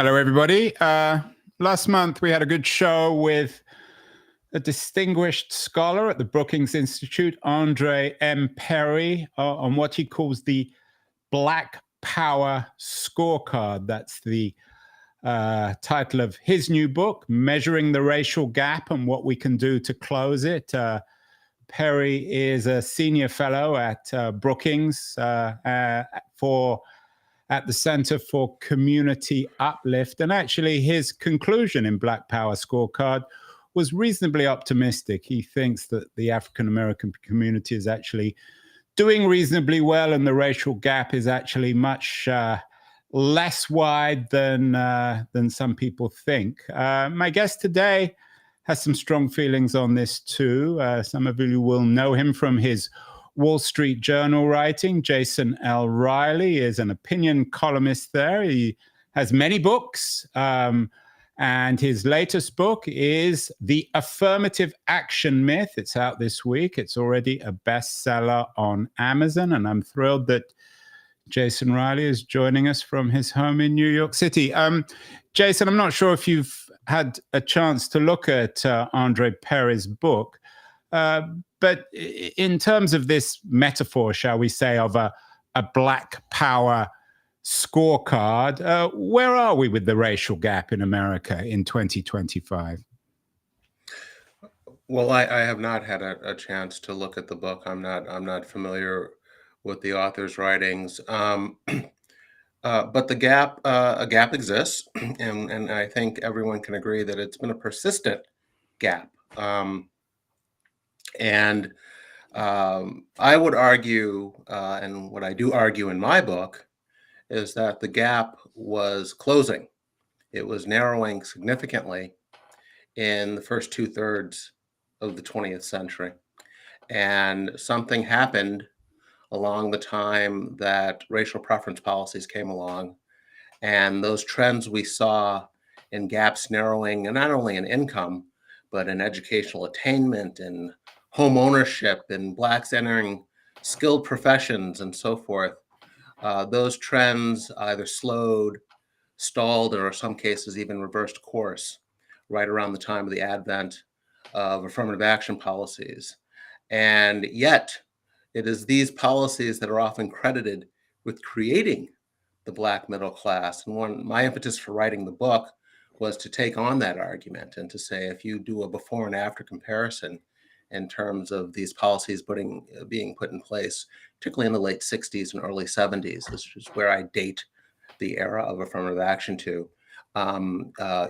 Hello, everybody. Last month, we had a good show with a distinguished scholar at the Brookings Institute, Andre M. Perry, on what he calls the Black Power Scorecard. That's the title of his new book, Measuring the Racial Gap and What We Can Do to Close It. Perry is a senior fellow at Brookings at the Center for Community Uplift. And actually, his conclusion in Black Power Scorecard was reasonably optimistic. He thinks that the African-American community is actually doing reasonably well, and the racial gap is actually much less wide than some people think. My guest today has some strong feelings on this too. Some of you will know him from his Wall Street Journal writing. Jason L. Riley is an opinion columnist there. He has many books, and his latest book is The Affirmative Action Myth. It's out this week. It's already a bestseller on Amazon, and I'm thrilled that Jason Riley is joining us from his home in New York City. Jason, I'm not sure if you've had a chance to look at Andre Perry's book, but in terms of this metaphor, shall we say, of a Black Power scorecard, where are we with the racial gap in America in 2025? Well, I have not had a chance to look at the book. I'm not familiar with the author's writings, but a gap exists, and I think everyone can agree that it's been a persistent gap. And I would argue, and what I do argue in my book, is that the gap was closing. It was narrowing significantly in the first 2/3 of the 20th century. And something happened along the time that racial preference policies came along. And those trends we saw in gaps narrowing, and not only in income, but in educational attainment and home ownership and Blacks entering skilled professions and so forth, those trends either slowed, stalled, or in some cases even reversed course right around the time of the advent of affirmative action policies. And yet, it is these policies that are often credited with creating the Black middle class. And my impetus for writing the book was to take on that argument and to say, if you do a before and after comparison in terms of these policies being put in place, particularly in the late 60s and early 70s, which is where I date the era of affirmative action to,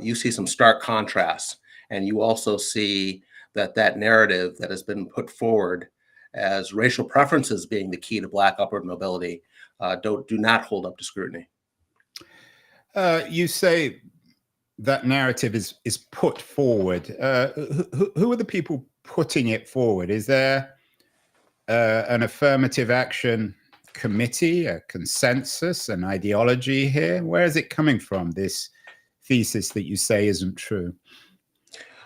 you see some stark contrasts. And you also see that narrative that has been put forward as racial preferences being the key to Black upward mobility do not hold up to scrutiny. You say that narrative is put forward. Who are the people putting it forward? Is there an affirmative action committee, a consensus, an ideology here? Where is it coming from, this thesis that you say isn't true?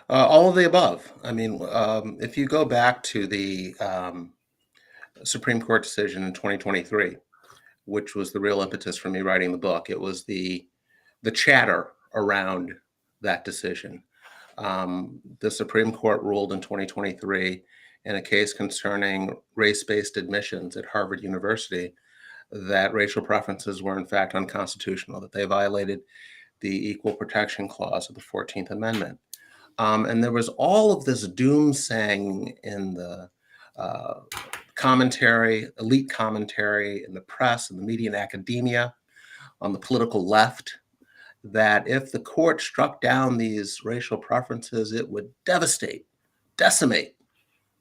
All of the above. I mean, if you go back to the Supreme Court decision in 2023, which was the real impetus for me writing the book, it was the chatter around that decision. The Supreme Court ruled in 2023 in a case concerning race-based admissions at Harvard University that racial preferences were in fact unconstitutional, that they violated the Equal Protection Clause of the 14th Amendment. And there was all of this doomsaying in the commentary, elite commentary in the press and the media and academia on the political left, that if the court struck down these racial preferences, it would decimate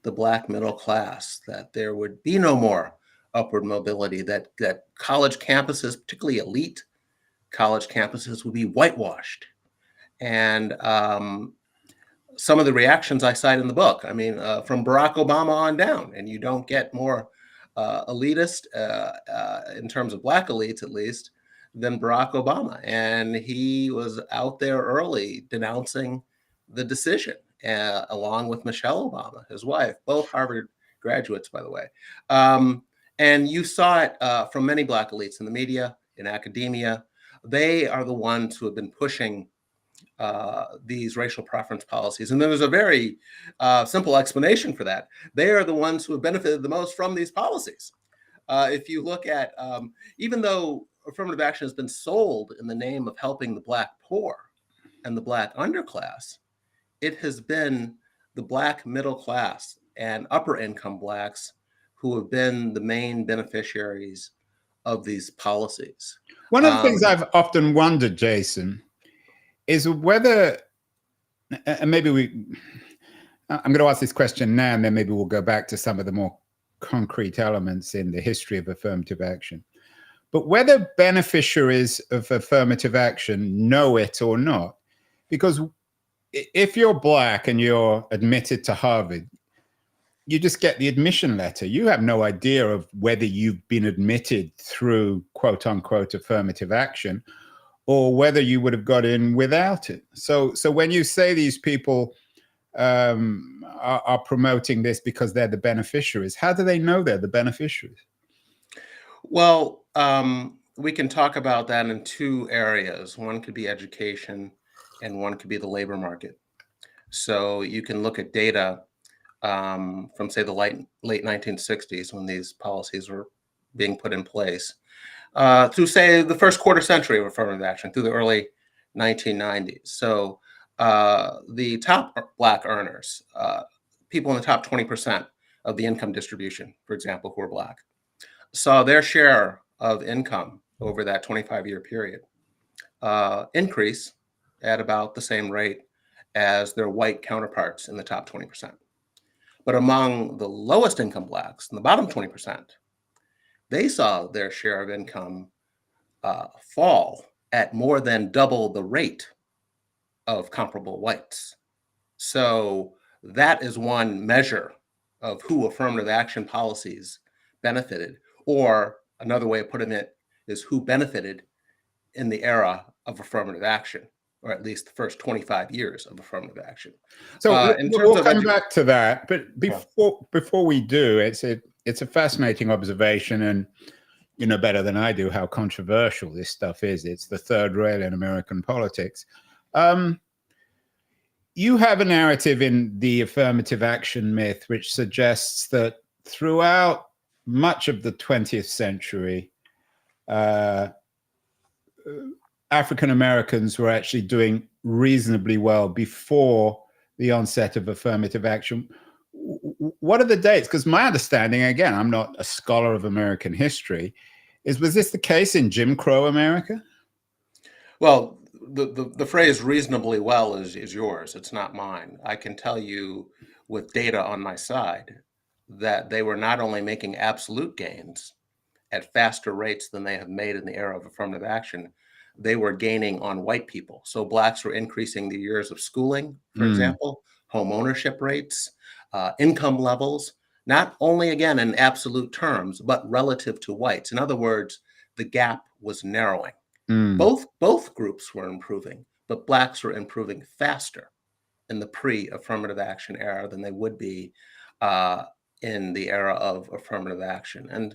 the Black middle class, that there would be no more upward mobility, that college campuses, particularly elite college campuses, would be whitewashed. And some of the reactions I cite in the book, I mean, from Barack Obama on down, and you don't get more elitist in terms of Black elites, at least, than Barack Obama. And he was out there early denouncing the decision, along with Michelle Obama, his wife, both Harvard graduates, by the way. And you saw it from many Black elites in the media, in academia, they are the ones who have been pushing these racial preference policies. And then there's a very simple explanation for that. They are the ones who have benefited the most from these policies. If you look at, even though affirmative action has been sold in the name of helping the Black poor and the Black underclass, it has been the Black middle class and upper income Blacks who have been the main beneficiaries of these policies. One of the things I've often wondered, Jason, is whether, and maybe I'm going to ask this question now, and then maybe we'll go back to some of the more concrete elements in the history of affirmative action. But whether beneficiaries of affirmative action know it or not, because if you're Black and you're admitted to Harvard, you just get the admission letter. You have no idea of whether you've been admitted through quote unquote affirmative action or whether you would have got in without it. So when you say these people are promoting this because they're the beneficiaries, how do they know they're the beneficiaries? Well, we can talk about that in two areas. One could be education and one could be the labor market. So you can look at data from, say, the late 1960s when these policies were being put in place, through, say, the first quarter century of affirmative action, through the early 1990s. So the top Black earners, people in the top 20% of the income distribution, for example, who are Black, saw their share of income over that 25-year period increase at about the same rate as their white counterparts in the top 20%. But among the lowest income Blacks, in the bottom 20%, they saw their share of income fall at more than double the rate of comparable whites. So that is one measure of who affirmative action policies benefited, or another way of putting it is who benefited in the era of affirmative action, or at least the first 25 years of affirmative action. So we'll come back to that, but before we do, it's a fascinating observation, and you know better than I do how controversial this stuff is. It's the third rail in American politics. You have a narrative in the affirmative action myth which suggests that throughout much of the 20th century, African Americans were actually doing reasonably well before the onset of affirmative action. What are the dates? Because my understanding, again, I'm not a scholar of American history, was this the case in Jim Crow America? Well, the phrase reasonably well is yours. It's not mine. I can tell you with data on my side that they were not only making absolute gains at faster rates than they have made in the era of affirmative action, they were gaining on white people. So Blacks were increasing the years of schooling, for example, home ownership rates, income levels, not only, again, in absolute terms, but relative to whites. In other words, the gap was narrowing. Both groups were improving, but Blacks were improving faster in the pre-affirmative action era than they would be in the era of affirmative action. And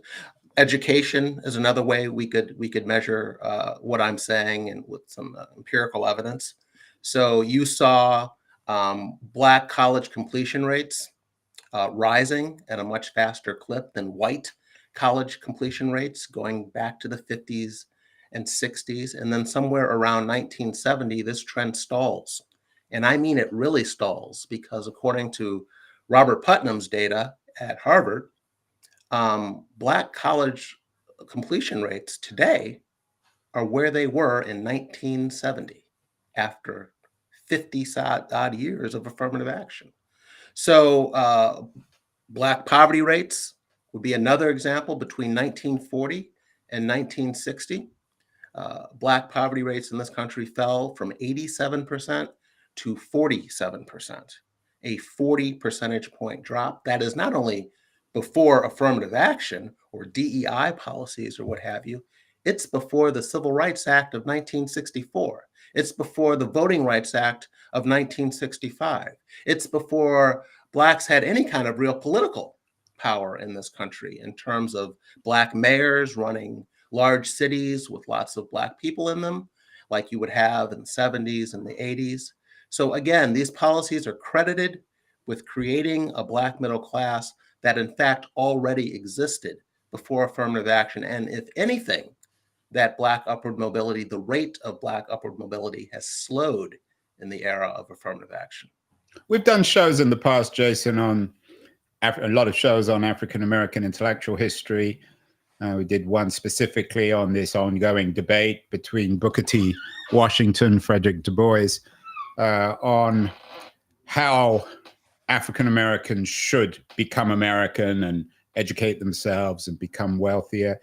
education is another way we could measure what I'm saying, and with some empirical evidence. So you saw Black college completion rates rising at a much faster clip than white college completion rates going back to the 50s and 60s. And then somewhere around 1970, this trend stalls. And I mean it really stalls, because according to Robert Putnam's data at Harvard, Black college completion rates today are where they were in 1970 after 50 odd years of affirmative action. So Black poverty rates would be another example. Between 1940 and 1960, Black poverty rates in this country fell from 87% to 47%, a 40 percentage point drop. That is not only before affirmative action or DEI policies or what have you, it's before the Civil Rights Act of 1964. It's before the Voting Rights Act of 1965. It's before Blacks had any kind of real political power in this country in terms of Black mayors running large cities with lots of Black people in them, like you would have in the 70s and the 80s. So again, these policies are credited with creating a Black middle class that in fact already existed before affirmative action. And if anything, that Black upward mobility, the rate of Black upward mobility has slowed in the era of affirmative action. We've done shows in the past, Jason, on a lot of shows on African American intellectual history. We did one specifically on this ongoing debate between Booker T. Washington, Frederick Du Bois, on how African Americans should become American and educate themselves and become wealthier.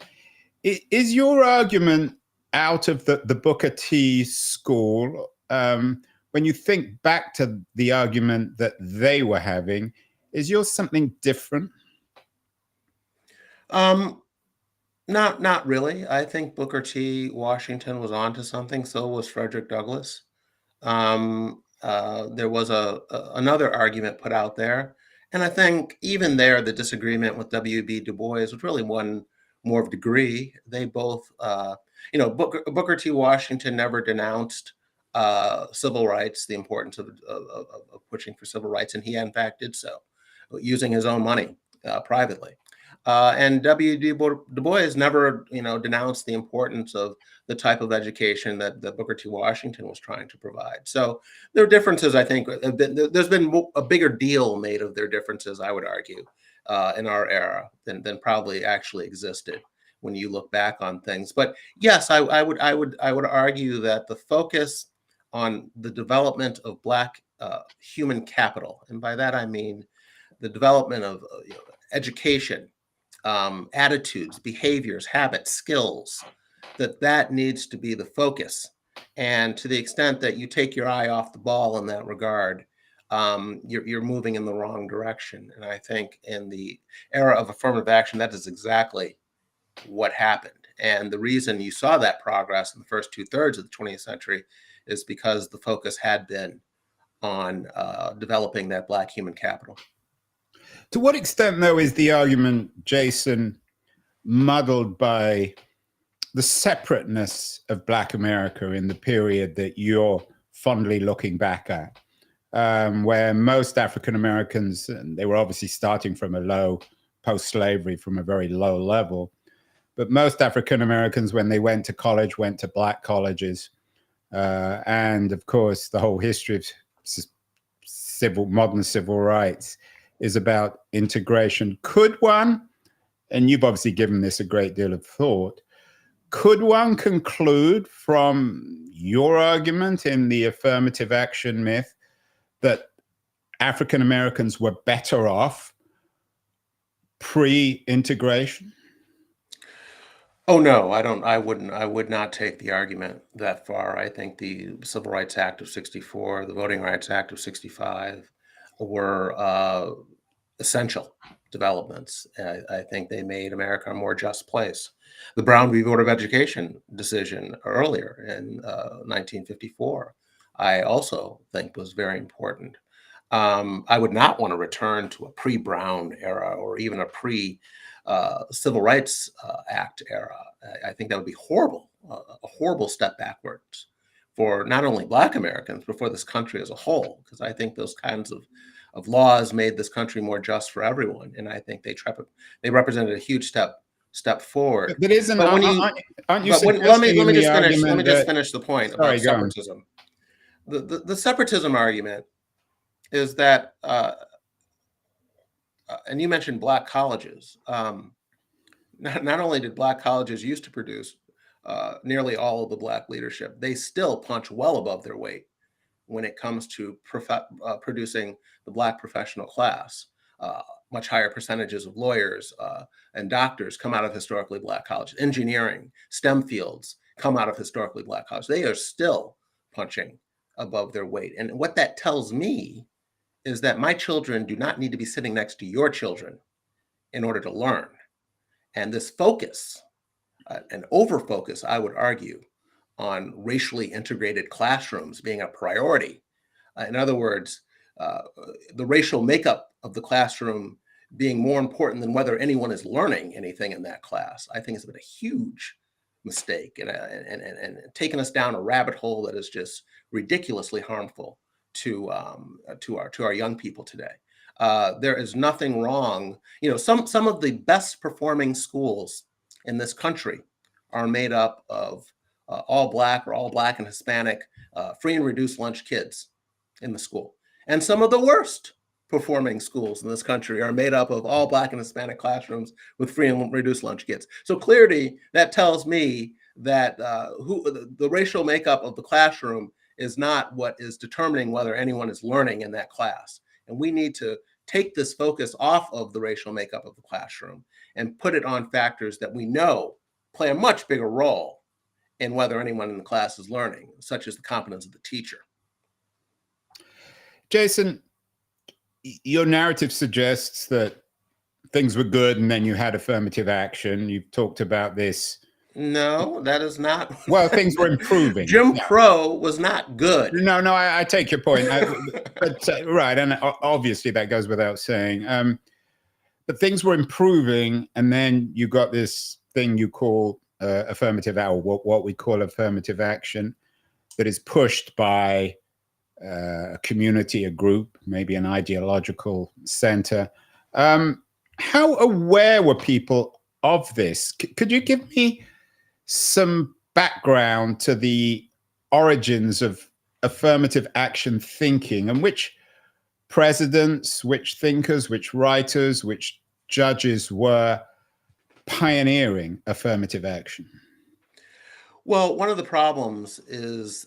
Is your argument out of the Booker T school, when you think back to the argument that they were having, is yours something different? Not really. I think Booker T. Washington was onto something. So was Frederick Douglass. There was another argument put out there, and I think even there, the disagreement with W.B. Du Bois was really one more of degree. They both, Booker T. Washington never denounced civil rights, the importance of pushing for civil rights, and he in fact did so, using his own money privately. And W.B. Du Bois never, denounced the importance of the type of education that Booker T. Washington was trying to provide. So there are differences, I think. There's been a bigger deal made of their differences, I would argue, in our era than probably actually existed when you look back on things. But yes, I would argue that the focus on the development of Black human capital, and by that I mean the development of education, attitudes, behaviors, habits, skills, that needs to be the focus. And to the extent that you take your eye off the ball in that regard, you're moving in the wrong direction. And I think in the era of affirmative action, that is exactly what happened. And the reason you saw that progress in the first 2/3 of the 20th century is because the focus had been on developing that Black human capital. To what extent, though, is the argument, Jason, muddled by the separateness of Black America in the period that you're fondly looking back at, where most African Americans, and they were obviously starting from a low, post-slavery, from a very low level, but most African Americans, when they went to college, went to Black colleges. And of course, the whole history of modern civil rights is about integration. Could one, and you've obviously given this a great deal of thought, could one conclude from your argument in the affirmative action myth that African Americans were better off pre-integration? Oh no, I would not take the argument that far. I think the Civil Rights Act of 64, the Voting Rights Act of 65 were essential developments. I think they made America a more just place. The Brown v. Board of Education decision earlier in 1954, I also think was very important. I would not want to return to a pre-Brown era or even a pre-Civil Rights Act era. I think that would be horrible, a horrible step backwards for not only Black Americans, but for this country as a whole, because I think those kinds of laws made this country more just for everyone. And I think they represented a huge step forward. But isn't, but when you, aren't you but when, let me just finish. Let me just that, finish the point sorry, about separatism. The separatism argument is that, and you mentioned Black colleges. Not only did Black colleges used to produce nearly all of the Black leadership, they still punch well above their weight when it comes to producing the Black professional class. Much higher percentages of lawyers and doctors come out of historically Black colleges. Engineering, STEM fields come out of historically Black colleges. They are still punching above their weight. And what that tells me is that my children do not need to be sitting next to your children in order to learn. And this focus, an over-focus, I would argue, on racially integrated classrooms being a priority. In other words, the racial makeup of the classroom being more important than whether anyone is learning anything in that class, I think has been a huge mistake and taken us down a rabbit hole that is just ridiculously harmful to our young people today. There is nothing wrong. Some of the best performing schools in this country are made up of all black and Hispanic, free and reduced lunch kids in the school. And some of the worst performing schools in this country are made up of all black and Hispanic classrooms with free and reduced lunch kids. So clearly that tells me that the racial makeup of the classroom is not what is determining whether anyone is learning in that class. And we need to take this focus off of the racial makeup of the classroom and put it on factors that we know play a much bigger role in whether anyone in the class is learning, such as the competence of the teacher. Jason, your narrative suggests that things were good and then you had affirmative action. You've talked about this. No, that is not. Well, things were improving. Jim Crow was not good. No, I take your point. Right, and obviously that goes without saying. But things were improving, and then you got this thing you call affirmative action, what we call affirmative action, that is pushed by a community, a group, maybe an ideological center. How aware were people of this? Could you give me some background to the origins of affirmative action thinking, and which presidents, which thinkers, which writers, which judges were pioneering affirmative action? Well, one of the problems is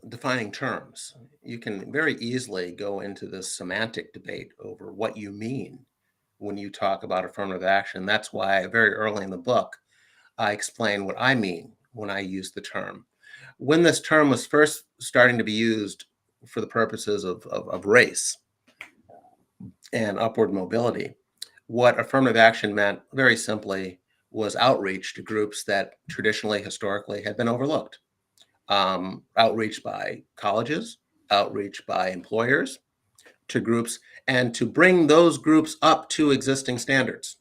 defining terms. You can very easily go into this semantic debate over what you mean when you talk about affirmative action. That's why very early in the book, I explain what I mean when I use the term. When this term was first starting to be used for the purposes of race and upward mobility, what affirmative action meant very simply was outreach to groups that traditionally, historically had been overlooked. Outreach by colleges, outreach by employers to groups, and to bring those groups up to existing standards.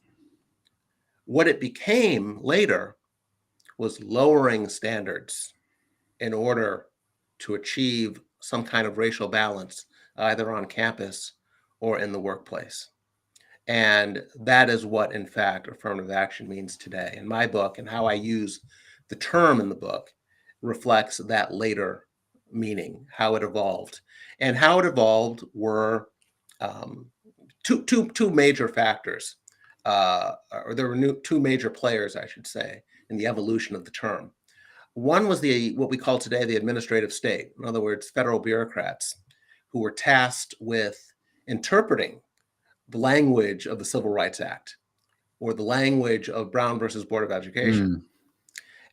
What it became later was lowering standards in order to achieve some kind of racial balance, either on campus or in the workplace. And that is what, in fact, affirmative action means today. In my book, and how I use the term in the book reflects that later meaning, how it evolved. And how it evolved were two major factors, or there were two major players, I should say, in the evolution of the term. One was what we call today the administrative state. In other words, federal bureaucrats who were tasked with interpreting the language of the Civil Rights Act or the language of Brown versus Board of Education.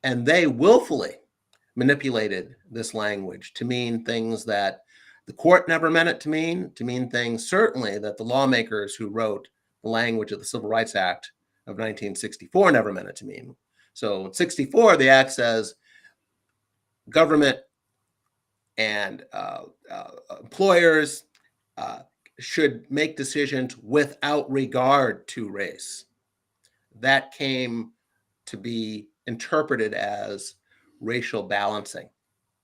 And they willfully manipulated this language to mean things that the court never meant it to mean things certainly that the lawmakers who wrote the language of the Civil Rights Act of 1964 never meant it to mean. So in 64, the act says government and employers should make decisions without regard to race. That came to be interpreted as racial balancing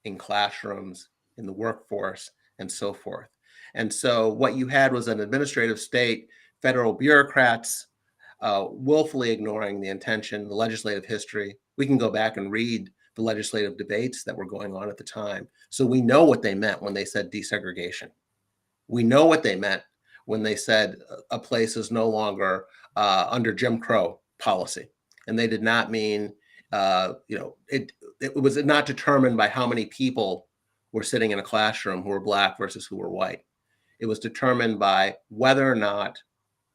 in classrooms, in the workforce, and so forth. And so what you had was an administrative state, federal bureaucrats willfully ignoring the intention, the legislative history. We can go back and read the legislative debates that were going on at the time. So we know what they meant when they said desegregation. We know what they meant when they said a place is no longer under Jim Crow policy. And they did not mean, it was not determined by how many people were sitting in a classroom who were Black versus who were white. It was determined by whether or not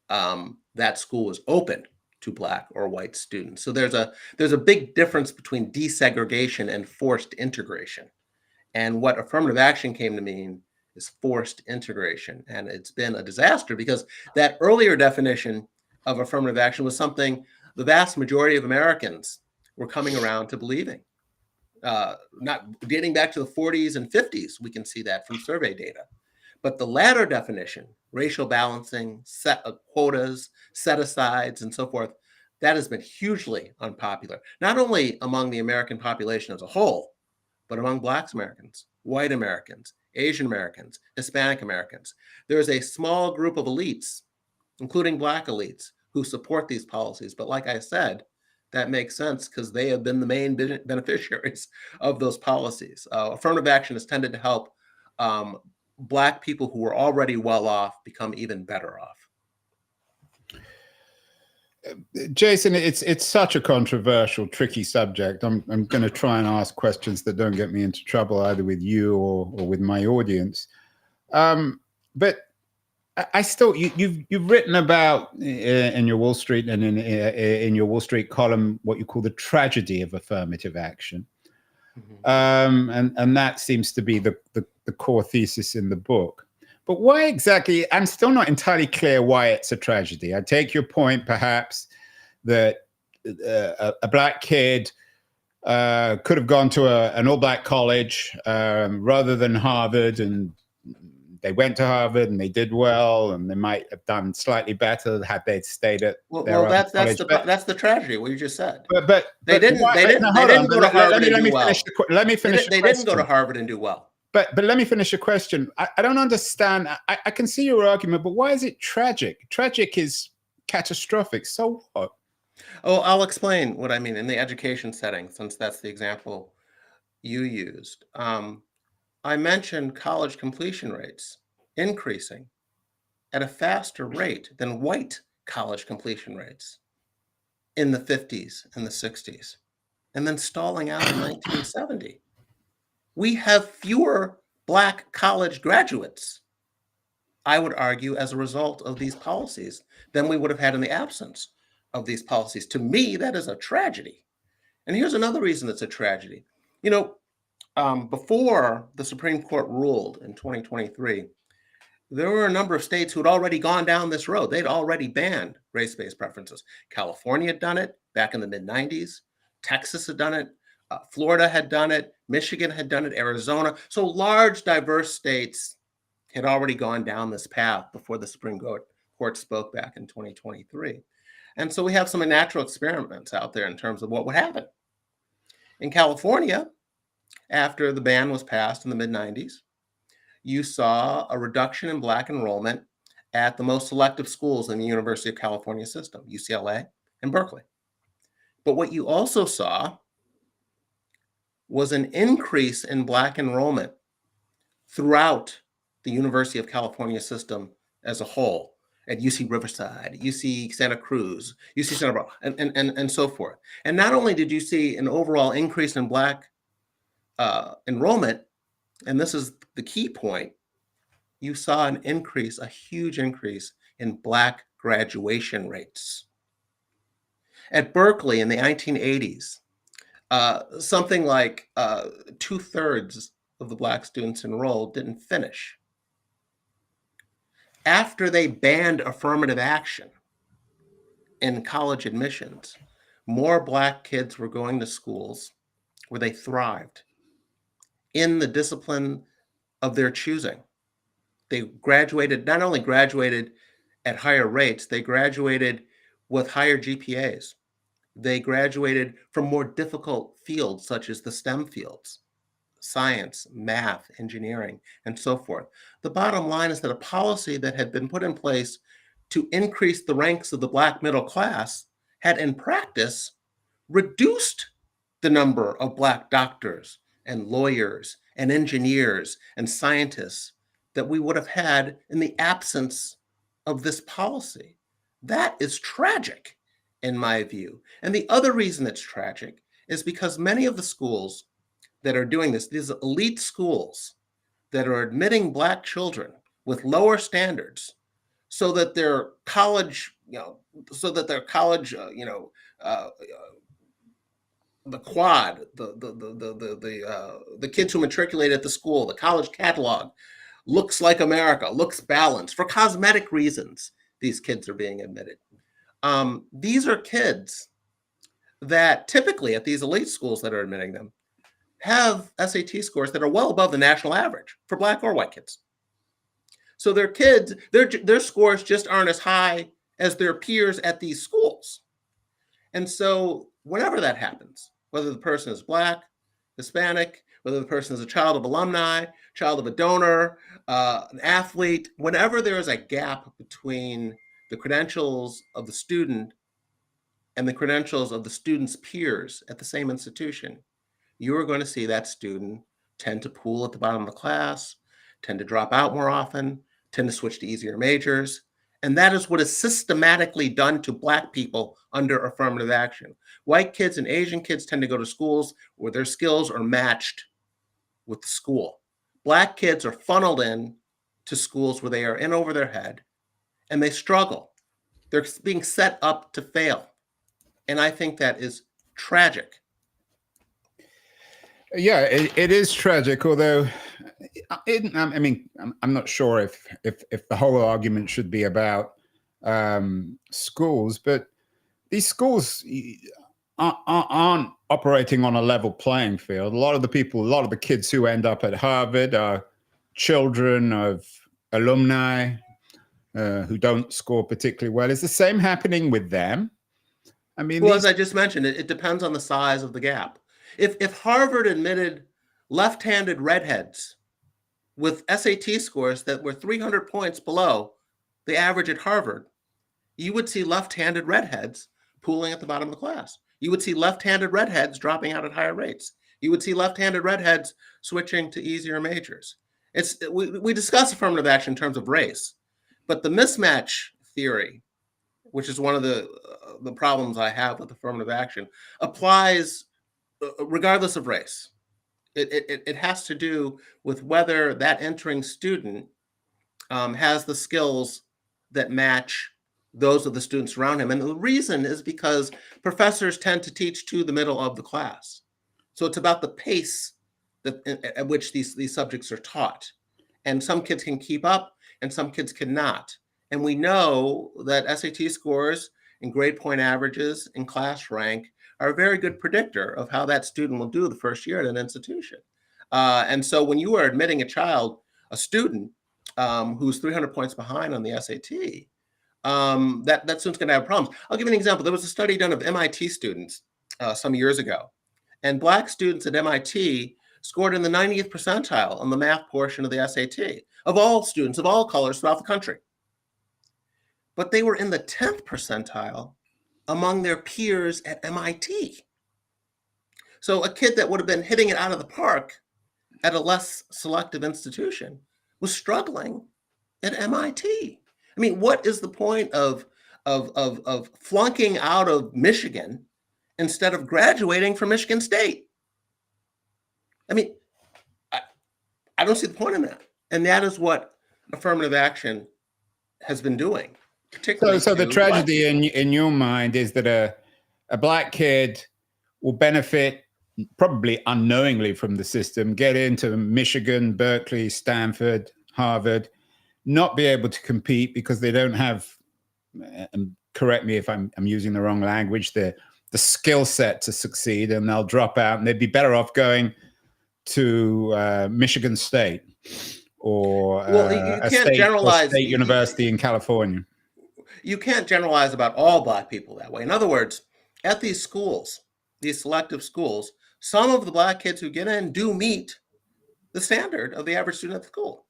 that school was open to Black or white students. So there's a big difference between desegregation and forced integration. And what affirmative action came to mean is forced integration. And it's been a disaster because that earlier definition of affirmative action was something the vast majority of Americans were coming around to believing. Not dating back to the 40s and 50s, we can see that from survey data. But the latter definition, racial balancing, quotas, set-asides, and so forth, that has been hugely unpopular, not only among the American population as a whole, but among Black Americans, white Americans, Asian Americans, Hispanic Americans. There is a small group of elites, including Black elites, who support these policies. But like I said, that makes sense because they have been the main beneficiaries of those policies. Affirmative action has tended to help Black people who were already well off become even better off. Jason, it's such a controversial, tricky subject. I'm going to try and ask questions that don't get me into trouble either with you or with my audience. But I still, you've written about in your Wall Street and in your Wall Street column what you call the tragedy of affirmative action, and that seems to be the core thesis in the book. But why exactly? I'm still not entirely clear why it's a tragedy. I take your point, perhaps, that a Black kid could have gone to an all-Black college rather than Harvard, and they went to Harvard and they did well, and they might have done slightly better had they stayed at well that's the tragedy, what you just said. But they didn't go to Harvard and do well. Let me finish. They didn't go to Harvard and do well. But let me finish your question. I don't understand. I can see your argument, but why is it tragic? Tragic is catastrophic. So what? Oh, I'll explain what I mean in the education setting, since that's the example you used. I mentioned college completion rates increasing at a faster rate than white college completion rates in the 50s and the 60s, and then stalling out in 1970. We have fewer Black college graduates, I would argue, as a result of these policies than we would have had in the absence of these policies. To me, that is a tragedy. And here's another reason it's a tragedy. You know, before the Supreme Court ruled in 2023, there were a number of states who had already gone down this road. They'd already banned race-based preferences. California had done it back in the mid-90s. Texas had done it. Florida had done it. Michigan had done it. Arizona. So large, diverse states had already gone down this path before the Supreme Court spoke back in 2023. And so we have some natural experiments out there in terms of what would happen. In California, after the ban was passed in the mid-90s, you saw a reduction in Black enrollment at the most selective schools in the University of California system, UCLA and Berkeley. But what you also saw was an increase in Black enrollment throughout the University of California system as a whole, at UC Riverside, UC Santa Cruz, UC Santa Barbara, and so forth. And not only did you see an overall increase in Black enrollment, and this is the key point, you saw an increase, a huge increase in Black graduation rates. At Berkeley in the 1980s, something like 2/3 of the Black students enrolled didn't finish. After they banned affirmative action in college admissions, more Black kids were going to schools where they thrived in the discipline of their choosing. They graduated, not only graduated at higher rates, they graduated with higher GPAs. They graduated from more difficult fields, such as the STEM fields, science, math, engineering, and so forth. The bottom line is that a policy that had been put in place to increase the ranks of the Black middle class had in practice reduced the number of Black doctors and lawyers and engineers and scientists that we would have had in the absence of this policy. That is tragic, in my view. And the other reason it's tragic is because many of the schools that are doing this, these elite schools that are admitting Black children with lower standards so that their college, the quad, the kids who matriculate at the school, the college catalog looks like America, looks balanced. For cosmetic reasons, these kids are being admitted. These are kids that typically at these elite schools that are admitting them have SAT scores that are well above the national average for Black or white kids. So their kids, their scores just aren't as high as their peers at these schools. And so whenever that happens, whether the person is Black, Hispanic, whether the person is a child of alumni, child of a donor, an athlete, whenever there is a gap between the credentials of the student and the credentials of the student's peers at the same institution, you are going to see that student tend to pool at the bottom of the class, tend to drop out more often, tend to switch to easier majors. And that is what is systematically done to Black people under affirmative action. White kids and Asian kids tend to go to schools where their skills are matched with the school. Black kids are funneled in to schools where they are in over their head and they struggle. They're being set up to fail. And I think that is tragic. Yeah, it is tragic. Although, I mean, I'm not sure if the whole argument should be about schools, but these schools aren't operating on a level playing field. A lot of the kids who end up at Harvard are children of alumni who don't score particularly well. Is the same happening with them? I mean, well, as I just mentioned, it depends on the size of the gap. If Harvard admitted left-handed redheads with SAT scores that were 300 points below the average at Harvard, you would see left-handed redheads pooling at the bottom of the class. You would see left-handed redheads dropping out at higher rates. You would see left-handed redheads switching to easier majors. We discuss affirmative action in terms of race, but the mismatch theory, which is one of the problems I have with affirmative action, applies regardless of race. It has to do with whether that entering student has the skills that match those of the students around him. And the reason is because professors tend to teach to the middle of the class. So it's about the pace at which these subjects are taught. And some kids can keep up and some kids cannot. And we know that SAT scores and grade point averages and class rank are a very good predictor of how that student will do the first year at an institution. And so when you are admitting a student who's 300 points behind on the SAT, that student's going to have problems. I'll give you an example. There was a study done of MIT students some years ago, and Black students at MIT scored in the 90th percentile on the math portion of the SAT of all students of all colors throughout the country. But they were in the 10th percentile among their peers at MIT. So a kid that would have been hitting it out of the park at a less selective institution was struggling at MIT. I mean, what is the point of flunking out of Michigan instead of graduating from Michigan State? I mean, I don't see the point in that. And that is what affirmative action has been doing. So the tragedy in your mind is that a Black kid will benefit probably unknowingly from the system, get into Michigan, Berkeley, Stanford, Harvard, not be able to compete because they don't have, and correct me if I'm using the wrong language, the skill set to succeed, and they'll drop out and they'd be better off going to Michigan State or a state university in California. You can't generalize about all Black people that way. In other words, at these schools, these selective schools, some of the Black kids who get in do meet the standard of the average student at the school.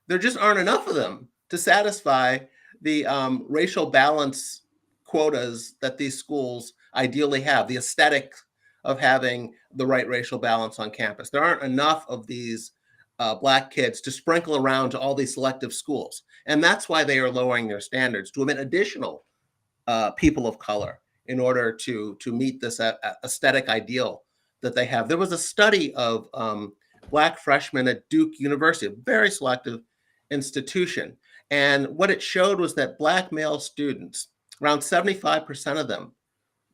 There just aren't enough of them to satisfy the racial balance quotas that these schools ideally have, the aesthetic of having the right racial balance on campus. There aren't enough of these Black kids to sprinkle around to all these selective schools. And that's why they are lowering their standards to admit additional people of color in order to meet this aesthetic ideal that they have. There was a study of Black freshmen at Duke University, a very selective institution. And what it showed was that Black male students, around 75% of them,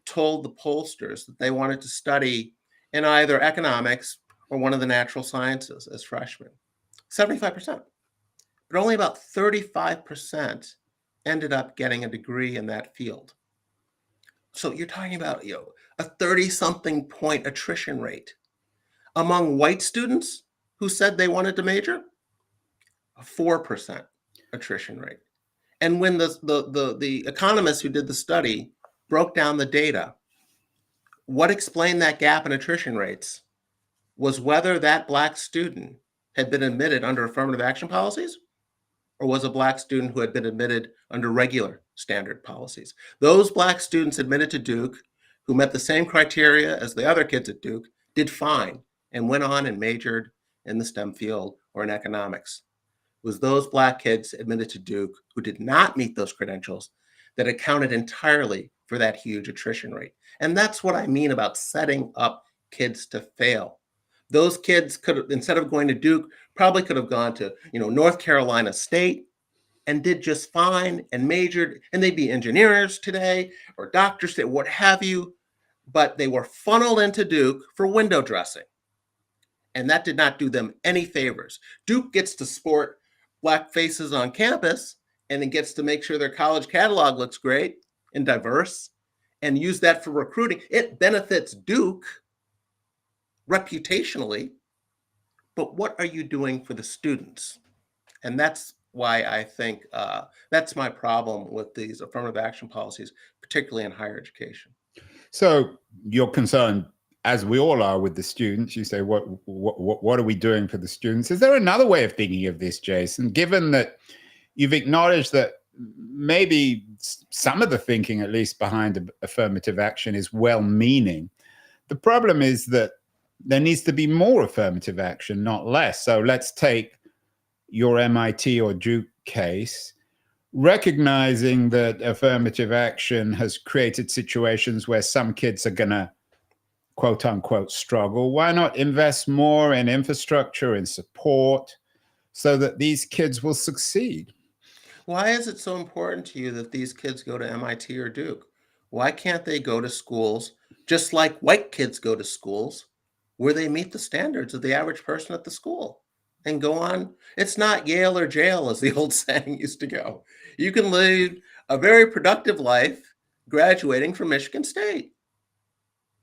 told the pollsters that they wanted to study in either economics or one of the natural sciences as freshmen. 75%. But only about 35% ended up getting a degree in that field. So you're talking about a 30-something point attrition rate. Among white students who said they wanted to major, a 4% attrition rate. And when the economists who did the study broke down the data, what explained that gap in attrition rates was whether that Black student had been admitted under affirmative action policies or was a Black student who had been admitted under regular standard policies. Those Black students admitted to Duke who met the same criteria as the other kids at Duke did fine and went on and majored in the STEM field or in economics. It was those Black kids admitted to Duke who did not meet those credentials that accounted entirely for that huge attrition rate. And that's what I mean about setting up kids to fail. Those kids could have, instead of going to Duke, probably could have gone to, North Carolina State and did just fine and majored, and they'd be engineers today or doctors, what have you, but they were funneled into Duke for window dressing. And that did not do them any favors. Duke gets to sport Black faces on campus, and it gets to make sure their college catalog looks great and diverse and use that for recruiting. It benefits Duke reputationally, but what are you doing for the students? And that's why I think that's my problem with these affirmative action policies, particularly in higher education. So you're concerned, as we all are, with the students. You say, what are we doing for the students? Is there another way of thinking of this, Jason, given that you've acknowledged that maybe some of the thinking, at least behind affirmative action, is well-meaning? The problem is that there needs to be more affirmative action, not less. So let's take your MIT or Duke case, recognizing that affirmative action has created situations where some kids are going to, quote unquote, struggle. Why not invest more in infrastructure and support so that these kids will succeed? Why is it so important to you that these kids go to MIT or Duke? Why can't they go to schools just like white kids go to schools where they meet the standards of the average person at the school and go on? It's not Yale or jail, as the old saying used to go. You can live a very productive life graduating from Michigan State.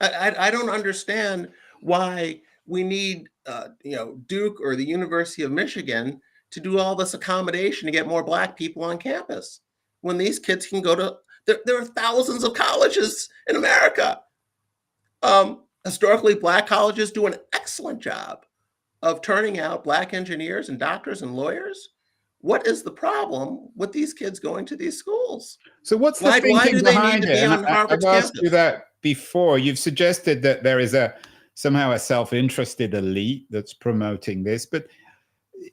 I don't understand why we need Duke or the University of Michigan to do all this accommodation to get more Black people on campus when these kids can go to, there are thousands of colleges in America. Historically, Black colleges do an excellent job of turning out Black engineers and doctors and lawyers. What is the problem with these kids going to these schools? So what's the thinking why do they behind need to be on Harvard's I've asked campus? you that before. You've suggested that there is somehow a self-interested elite that's promoting this, but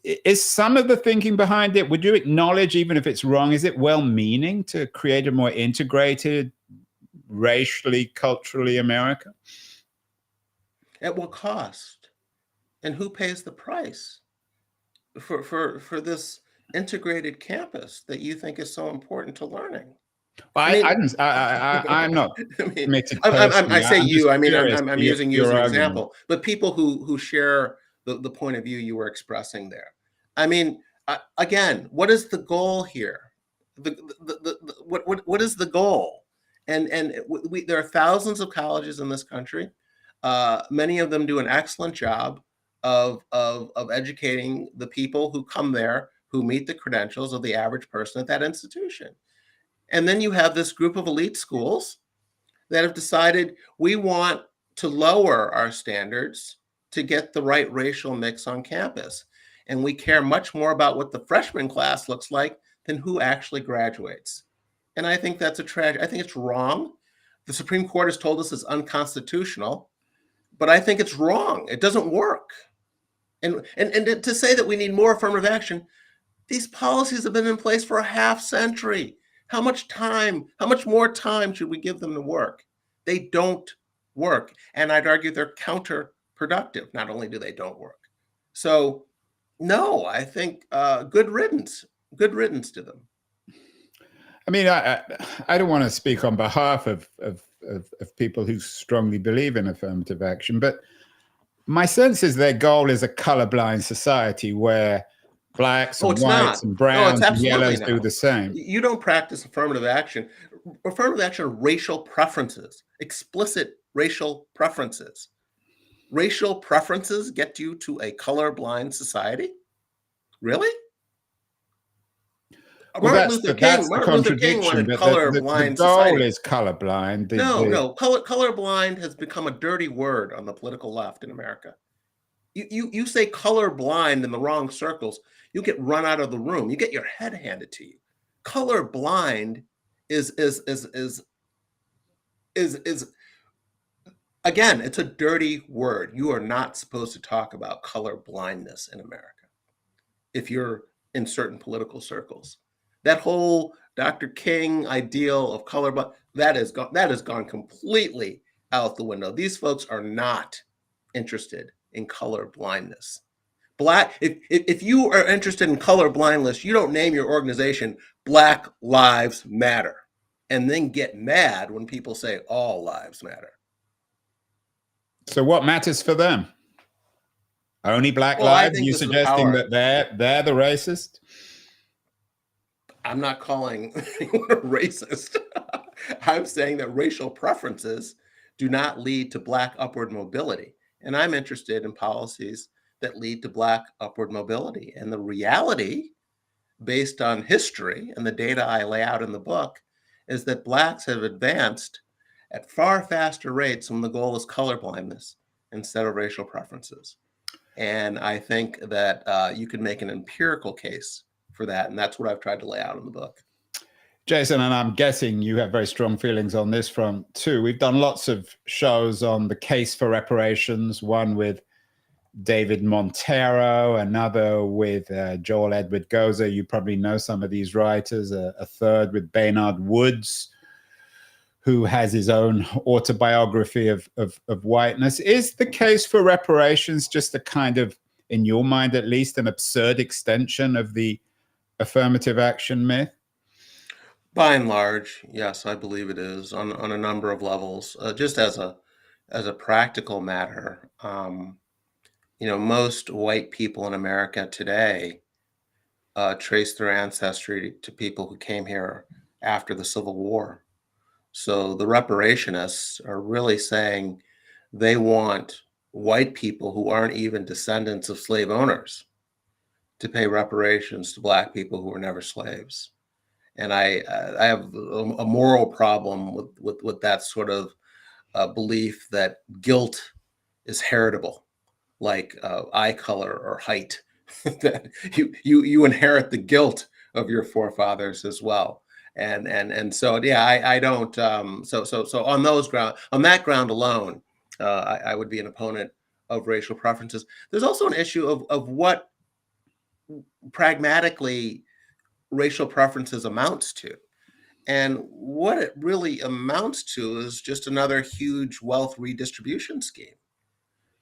is some of the thinking behind it, would you acknowledge, even if it's wrong, is it well-meaning to create a more integrated, racially, culturally America? At what cost? And who pays the price for this integrated campus that you think is so important to learning? I'm not. I say you. I mean, I'm using you as an argument. example, but people who share the point of view you were expressing there. I mean, again, what is the goal here? What is the goal? And there are thousands of colleges in this country. Many of them do an excellent job of educating the people who come there, who meet the credentials of the average person at that institution. And then you have this group of elite schools that have decided we want to lower our standards to get the right racial mix on campus. And we care much more about what the freshman class looks like than who actually graduates. And I think that's a tragedy. I think it's wrong. The Supreme Court has told us it's unconstitutional, but I think it's wrong. It doesn't work. And to say that we need more affirmative action, these policies have been in place for a half century. How much more time should we give them to work? They don't work. And I'd argue they're counterproductive. Not only do they don't work. So no, I think good riddance to them. I mean, I don't want to speak on behalf of people who strongly believe in affirmative action, but my sense is their goal is a colorblind society where Blacks and whites and browns and yellows do the same. You don't practice affirmative action. Affirmative action are racial preferences, explicit racial preferences. Racial preferences get you to a colorblind society? Really? Well, that's that's the Martin Luther King contradiction. wanted But the colorblind goal society. is colorblind. No. Colorblind has become a dirty word on the political left in America. You say colorblind in the wrong circles, you get run out of the room. You get your head handed to you. Colorblind is again, it's a dirty word. You are not supposed to talk about color blindness in America if you're in certain political circles. That whole Dr. King ideal of color, but that has gone completely out the window. These folks are not interested in color blindness. If you are interested in color blindness, you don't name your organization Black Lives Matter and then get mad when people say all lives matter. So what matters for them? Only black lives? You suggesting that they're the racist? I'm not calling anyone a racist. I'm saying that racial preferences do not lead to Black upward mobility. And I'm interested in policies that lead to Black upward mobility. And the reality, based on history and the data I lay out in the book, is that Blacks have advanced at far faster rates when the goal is colorblindness instead of racial preferences. And I think that you can make an empirical case for that. And that's what I've tried to lay out in the book. Jason, and I'm guessing you have very strong feelings on this front too. We've done lots of shows on the case for reparations, one with David Montero, another with Joel Edward Goza. You probably know some of these writers, a third with Baynard Woods, who has his own autobiography of whiteness. Is the case for reparations just a kind of, in your mind at least, an absurd extension of the affirmative action myth? By and large, yes, I believe it is on a number of levels. Just as a practical matter, most white people in America today trace their ancestry to people who came here after the Civil War. So the reparationists are really saying they want white people who aren't even descendants of slave owners to pay reparations to Black people who were never slaves. And I have a moral problem with that sort of belief that guilt is heritable, like eye color or height. That you inherit the guilt of your forefathers as well. And so yeah, I don't. So on that ground alone, I would be an opponent of racial preferences. There's also an issue of what pragmatically racial preferences amounts to. And what it really amounts to is just another huge wealth redistribution scheme.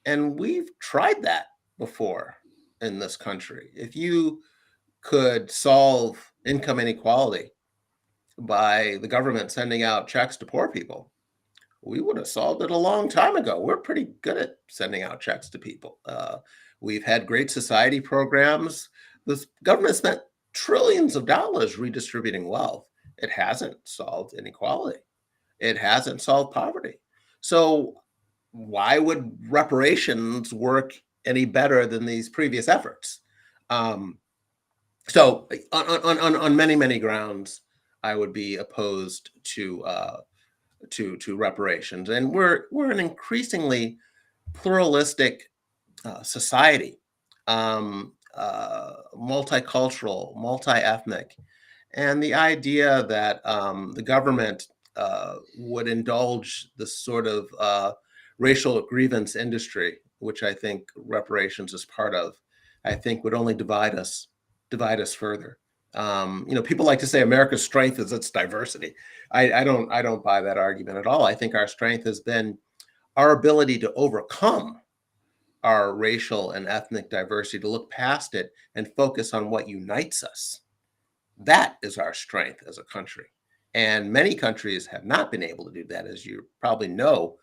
And we've tried that before in this country. If you could solve income inequality by the government sending out checks to poor people, we would have solved it a long time ago. We're pretty good at sending out checks to people. We've had Great Society programs. The government spent trillions of dollars redistributing wealth. It hasn't solved inequality. It hasn't solved poverty. So why would reparations work any better than these previous efforts? So on many grounds, I would be opposed to reparations. And we're an increasingly pluralistic society. Multicultural, multi-ethnic, and the idea that the government would indulge this sort of racial grievance industry, which I think reparations is part of, I think would only divide us further. People like to say America's strength is its diversity. I don't buy that argument at all. I think our strength has been our ability to overcome our racial and ethnic diversity, to look past it and focus on what unites us. That is our strength as a country. And many countries have not been able to do that. As you probably know,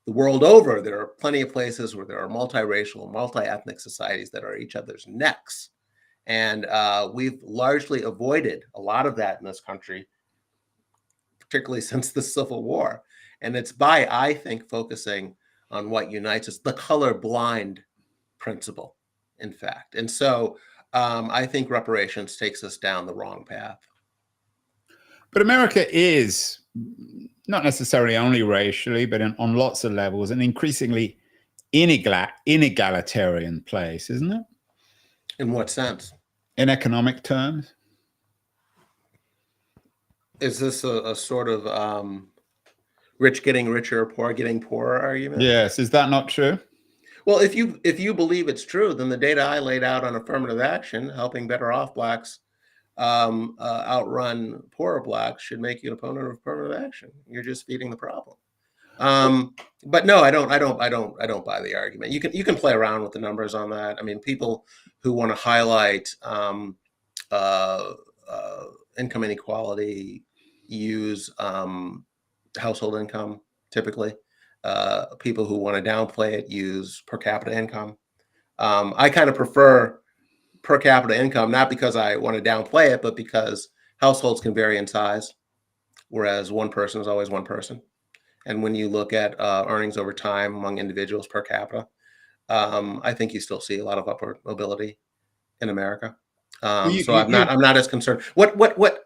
the world over, there are plenty of places where there are multiracial, multi-ethnic societies that are each other's necks. And we've largely avoided a lot of that in this country, particularly since the Civil War. And it's by, I think, focusing on what unites us, the colorblind principle, in fact. And so I think reparations takes us down the wrong path. But America is not necessarily only racially, but on lots of levels, an increasingly inegalitarian place, isn't it? In what sense? In economic terms. Is this a sort of rich getting richer, poor getting poorer argument? Yes. Is that not true? Well, if you believe it's true, then the data I laid out on affirmative action, helping better off blacks outrun poorer blacks, should make you an opponent of affirmative action. You're just feeding the problem. But no, I don't buy the argument. You can play around with the numbers on that. I mean, people who want to highlight income inequality use household income typically. People who want to downplay it use per capita income. I kind of prefer per capita income, not because I want to downplay it, but because households can vary in size, whereas one person is always one person. And when you look at earnings over time among individuals per capita, I think you still see a lot of upward mobility in America. So I'm not as concerned. What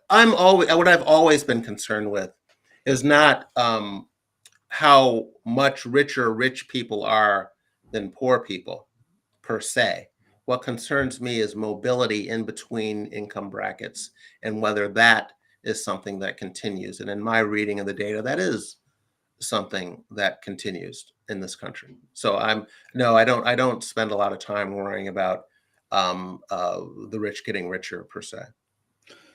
I've always been concerned with is not how much richer rich people are than poor people per se. What concerns me is mobility in between income brackets and whether that is something that continues. And in my reading of the data, that is something that continues in this country. So I don't spend a lot of time worrying about the rich getting richer per se.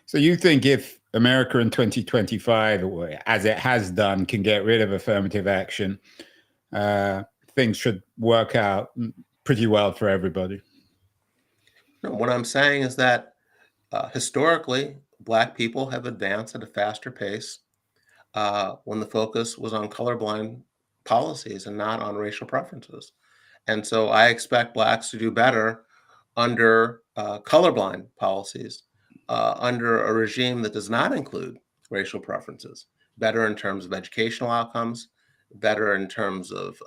So you think if America in 2025, as it has done, can get rid of affirmative action, things should work out pretty well for everybody? No, what I'm saying is that historically, Black people have advanced at a faster pace when the focus was on colorblind policies and not on racial preferences. And so I expect Blacks to do better under colorblind policies, under a regime that does not include racial preferences, better in terms of educational outcomes, better in terms of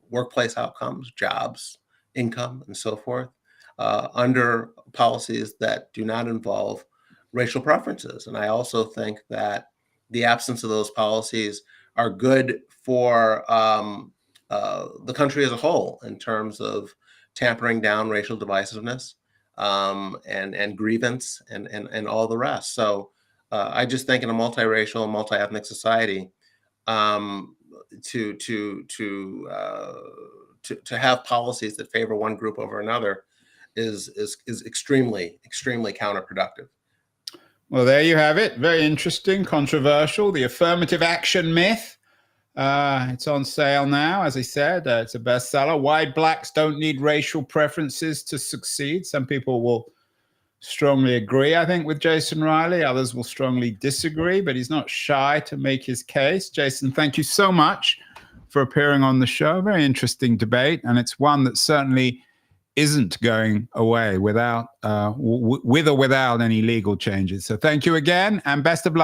workplace outcomes, jobs, income, and so forth, under policies that do not involve racial preferences. And I also think that the absence of those policies are good for the country as a whole in terms of tampering down racial divisiveness and grievance and all the rest. So I just think in a multiracial, multi-ethnic society, to have policies that favor one group over another is extremely counterproductive. Well, there you have it. Very interesting, controversial. The affirmative action myth. It's on sale now, as I said. It's a bestseller. Why Blacks Don't Need Racial Preferences to Succeed. Some people will strongly agree, I think, with Jason Riley. Others will strongly disagree, but he's not shy to make his case. Jason, thank you so much for appearing on the show. Very interesting debate, and it's one that certainly isn't going away without with or without any legal changes. So thank you again, and best of luck.